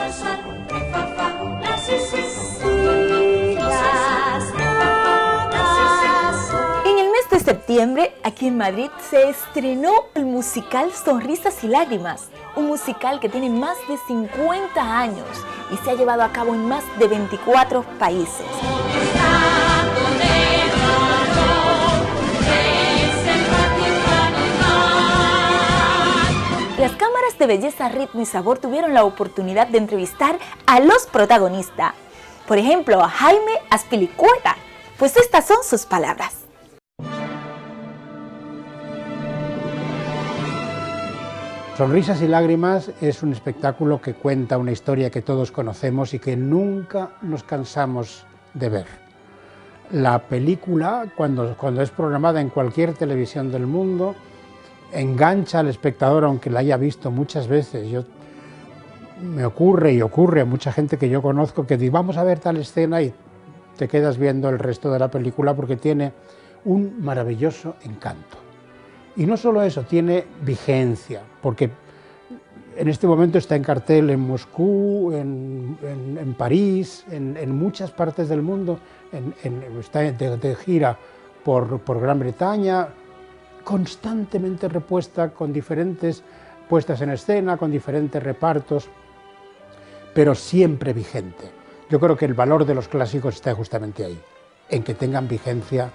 En el mes de septiembre, aquí en Madrid, se estrenó el musical Sonrisas y Lágrimas, un musical que tiene más de 50 años y se ha llevado a cabo en más de 24 países. Las cámaras de Belleza, Ritmo y Sabor tuvieron la oportunidad de entrevistar a los protagonistas. Por ejemplo, a Jaime Azpilicueta, pues estas son sus palabras. Sonrisas y Lágrimas es un espectáculo que cuenta una historia que todos conocemos y que nunca nos cansamos de ver. La película, cuando es programada en cualquier televisión del mundo, engancha al espectador, aunque la haya visto muchas veces. Me ocurre a mucha gente que yo conozco que dice, vamos a ver tal escena, y te quedas viendo el resto de la película porque tiene un maravilloso encanto. Y no solo eso, tiene vigencia, porque en este momento está en cartel en Moscú, en París, en muchas partes del mundo, está de gira por Gran Bretaña, constantemente repuesta, con diferentes puestas en escena, con diferentes repartos, pero siempre vigente. Yo creo que el valor de los clásicos está justamente ahí, en que tengan vigencia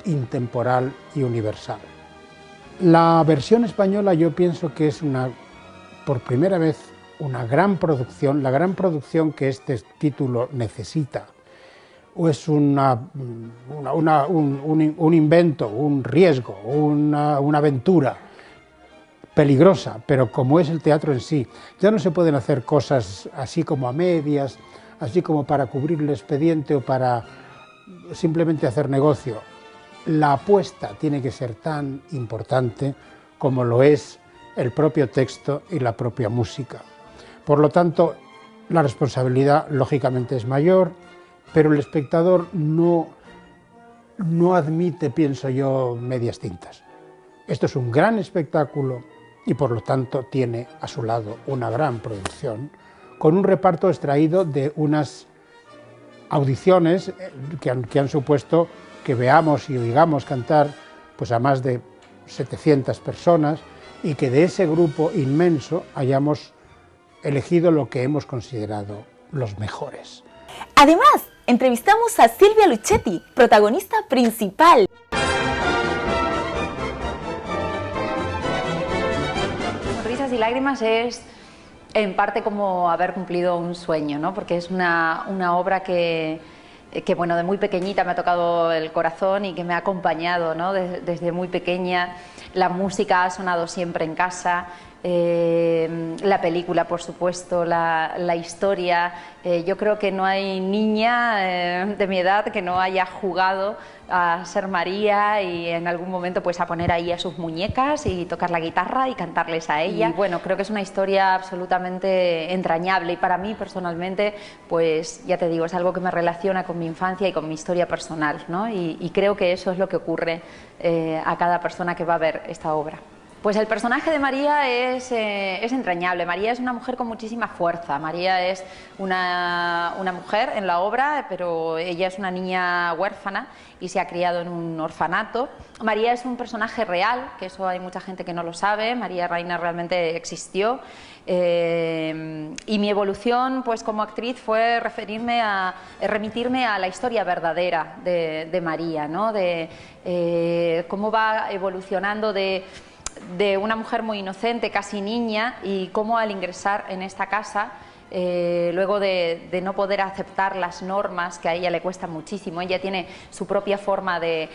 intemporal y universal. La versión española yo pienso que es por primera vez una gran producción, la gran producción que este título necesita. O es un invento, un riesgo, una aventura peligrosa, pero como es el teatro en sí, ya no se pueden hacer cosas así como a medias, así como para cubrir el expediente o para simplemente hacer negocio. La apuesta tiene que ser tan importante como lo es el propio texto y la propia música. Por lo tanto, la responsabilidad lógicamente es mayor, pero el espectador no admite, pienso yo, medias tintas. Esto es un gran espectáculo y por lo tanto tiene a su lado una gran producción, con un reparto extraído de unas audiciones que han supuesto que veamos y oigamos cantar pues a más de 700 personas y que de ese grupo inmenso hayamos elegido lo que hemos considerado los mejores. Además, entrevistamos a Silvia Luchetti, protagonista principal. Sonrisas y Lágrimas es en parte como haber cumplido un sueño, ¿no? Porque es una obra que bueno, de muy pequeñita me ha tocado el corazón y que me ha acompañado, ¿no? Desde muy pequeña. La música ha sonado siempre en casa, la película, por supuesto, la historia. Yo creo que no hay niña de mi edad que no haya jugado a ser María y en algún momento pues a poner ahí a sus muñecas y tocar la guitarra y cantarles a ella. Y bueno, creo que es una historia absolutamente entrañable y para mí personalmente, pues ya te digo, es algo que me relaciona con mi infancia y con mi historia personal, ¿no? Y creo que eso es lo que ocurre a cada persona que va a ver esta obra. Pues el personaje de María es entrañable. María es una mujer con muchísima fuerza. María es una mujer en la obra, pero ella es una niña huérfana y se ha criado en un orfanato. María es un personaje real, que eso hay mucha gente que no lo sabe. María Reina realmente existió. Y mi evolución pues como actriz fue remitirme a la historia verdadera de María, ¿no? De cómo va evolucionando de una mujer muy inocente, casi niña, y cómo al ingresar en esta casa, luego de no poder aceptar las normas, que a ella le cuesta muchísimo, ella tiene su propia forma de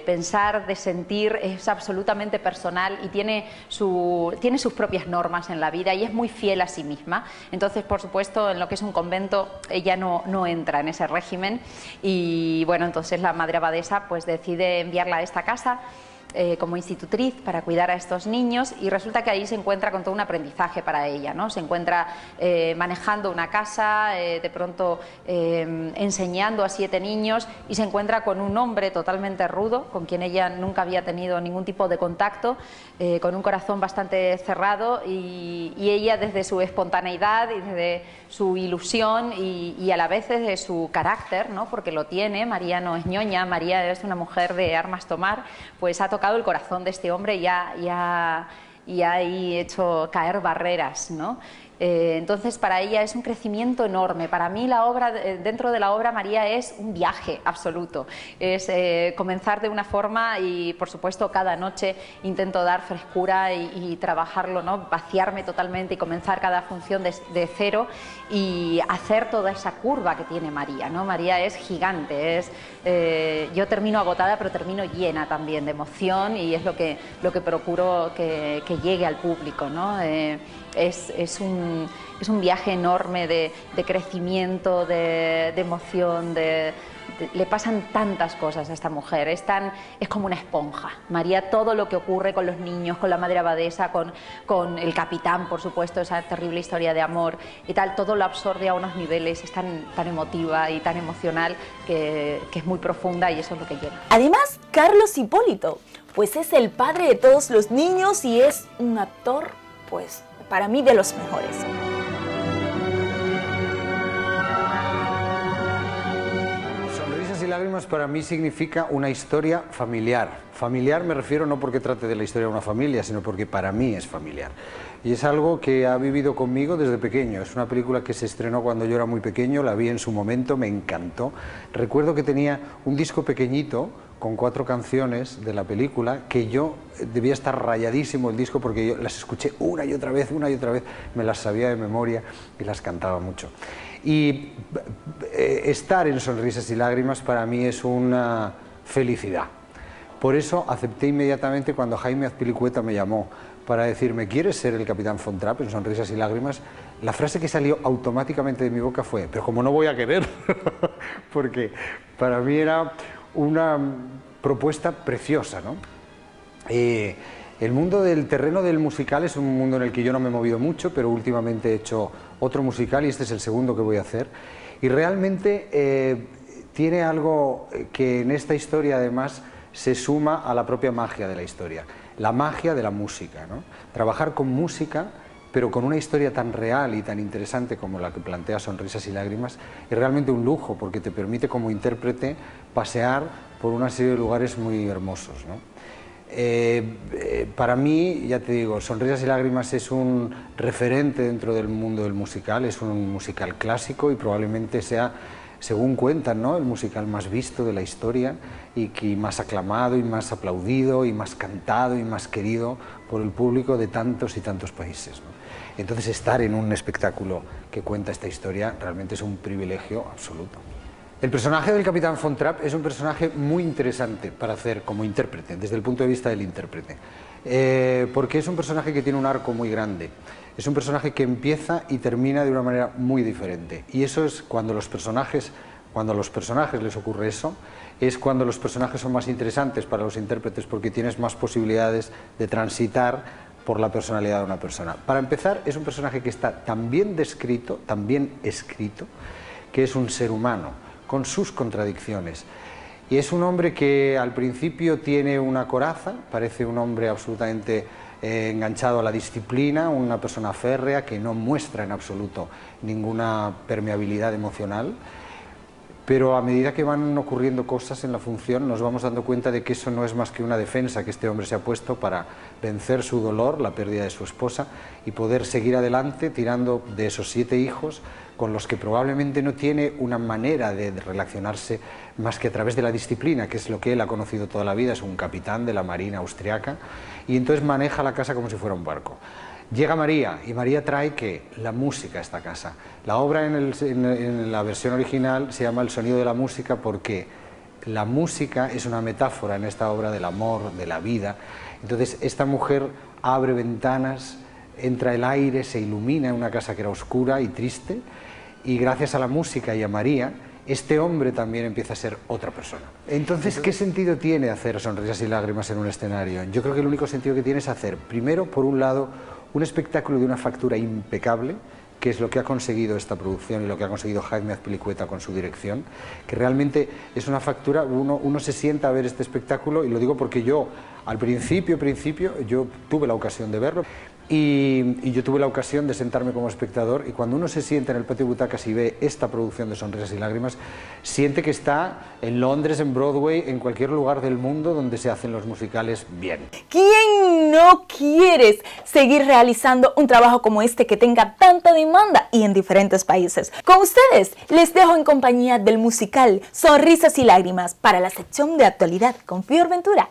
pensar, de sentir, es absolutamente personal y tiene sus propias normas en la vida y es muy fiel a sí misma. Entonces, por supuesto, en lo que es un convento, ella no entra en ese régimen y bueno, entonces la madre abadesa pues decide enviarla a esta casa como institutriz para cuidar a estos niños, y resulta que ahí se encuentra con todo un aprendizaje para ella, ¿no? Se encuentra manejando una casa, de pronto enseñando a 7 niños, y se encuentra con un hombre totalmente rudo, con quien ella nunca había tenido ningún tipo de contacto, con un corazón bastante cerrado, y ella, desde su espontaneidad y desde su ilusión y a la vez desde su carácter, ¿no? Porque lo tiene, María no es ñoña, María es una mujer de armas tomar, pues ha tocado el corazón de este hombre y ha ahí hecho caer barreras, ¿no? Entonces, para ella es un crecimiento enorme. Para mí, la obra, dentro de la obra, María es un viaje absoluto. Es comenzar de una forma y, por supuesto, cada noche intento dar frescura y trabajarlo, ¿no? Vaciarme totalmente y comenzar cada función de cero y hacer toda esa curva que tiene María, ¿no? María es gigante, yo termino agotada, pero termino llena también de emoción, y es lo que procuro que llegue al público, ¿no? Es un viaje enorme de crecimiento, de emoción, le pasan tantas cosas a esta mujer, es como una esponja. María, todo lo que ocurre con los niños, con la madre abadesa, con el capitán, por supuesto, esa terrible historia de amor y tal, todo lo absorbe a unos niveles, es tan emotiva y tan emocional que es muy profunda, y eso es lo que llega. Además, Carlos Hipólito, pues es el padre de todos los niños y es un actor, pues, para mí, de los mejores. Sonrisas y lágrimas para mí significa una historia familiar. Familiar me refiero no porque trate de la historia de una familia, sino porque para mí es familiar. Y es algo que ha vivido conmigo desde pequeño. Es una película que se estrenó cuando yo era muy pequeño, la vi en su momento, me encantó. Recuerdo que tenía un disco pequeñito con 4 canciones de la película, que yo debía estar rayadísimo el disco porque yo las escuché una y otra vez, me las sabía de memoria y las cantaba mucho. Y estar en Sonrisas y Lágrimas para mí es una felicidad. Por eso acepté inmediatamente cuando Jaime Azpilicueta me llamó para decirme: ¿quieres ser el Capitán Von Trapp en Sonrisas y Lágrimas? La frase que salió automáticamente de mi boca fue: pero como no voy a querer, porque para mí era una propuesta preciosa, ¿no? El mundo del terreno del musical es un mundo en el que yo no me he movido mucho, pero últimamente he hecho otro musical y este es el segundo que voy a hacer. Y realmente tiene algo que en esta historia además se suma a la propia magia de la historia, la magia de la música, ¿no? Trabajar con música, pero con una historia tan real y tan interesante como la que plantea Sonrisas y Lágrimas, es realmente un lujo, porque te permite como intérprete pasear por una serie de lugares muy hermosos, ¿no? Para mí, ya te digo, Sonrisas y Lágrimas es un referente dentro del mundo del musical, es un musical clásico y probablemente sea, según cuentan, ¿no?, el musical más visto de la historia y que más aclamado y más aplaudido y más cantado y más querido por el público de tantos y tantos países, ¿no? Entonces, estar en un espectáculo que cuenta esta historia realmente es un privilegio absoluto. El personaje del Capitán Von Trapp es un personaje muy interesante para hacer como intérprete, desde el punto de vista del intérprete, porque es un personaje que tiene un arco muy grande, es un personaje que empieza y termina de una manera muy diferente, y eso es cuando a los personajes les ocurre eso, es cuando los personajes son más interesantes para los intérpretes, porque tienes más posibilidades de transitar por la personalidad de una persona. Para empezar, es un personaje que está tan bien descrito, tan bien escrito, que es un ser humano, con sus contradicciones. Y es un hombre que al principio tiene una coraza, parece un hombre absolutamente enganchado a la disciplina, una persona férrea que no muestra en absoluto ninguna permeabilidad emocional, pero a medida que van ocurriendo cosas en la función nos vamos dando cuenta de que eso no es más que una defensa que este hombre se ha puesto para vencer su dolor, la pérdida de su esposa, y poder seguir adelante tirando de esos 7 hijos con los que probablemente no tiene una manera de relacionarse más que a través de la disciplina, que es lo que él ha conocido toda la vida, es un capitán de la marina austriaca, y entonces maneja la casa como si fuera un barco. Llega María, y María trae ¿qué? La música a esta casa. La obra en la versión original se llama El sonido de la música, porque la música es una metáfora en esta obra del amor, de la vida. Entonces esta mujer abre ventanas, entra el aire, se ilumina en una casa que era oscura y triste, y gracias a la música y a María este hombre también empieza a ser otra persona. Entonces, ¿qué sentido tiene hacer Sonrisas y Lágrimas en un escenario? Yo creo que el único sentido que tiene es hacer, primero, por un lado, un espectáculo de una factura impecable, que es lo que ha conseguido esta producción y lo que ha conseguido Jaime Azpilicueta con su dirección, que realmente es una factura, uno se sienta a ver este espectáculo, y lo digo porque yo, al principio, yo tuve la ocasión de verlo, y yo tuve la ocasión de sentarme como espectador, y cuando uno se sienta en el patio de butacas y ve esta producción de Sonrisas y Lágrimas, siente que está en Londres, en Broadway, en cualquier lugar del mundo donde se hacen los musicales bien. ¿Quién no quiere seguir realizando un trabajo como este que tenga tanta demanda y en diferentes países? Con ustedes les dejo en compañía del musical Sonrisas y Lágrimas para la sección de actualidad con Fior Ventura.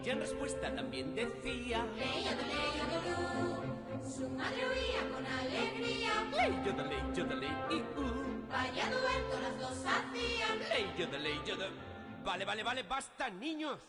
y en respuesta también decía: Ley yodelú, su madre oía con alegría. Ley yodelé, Vaya dueto las dos hacían. Ley yodelé. Vale, basta, niños.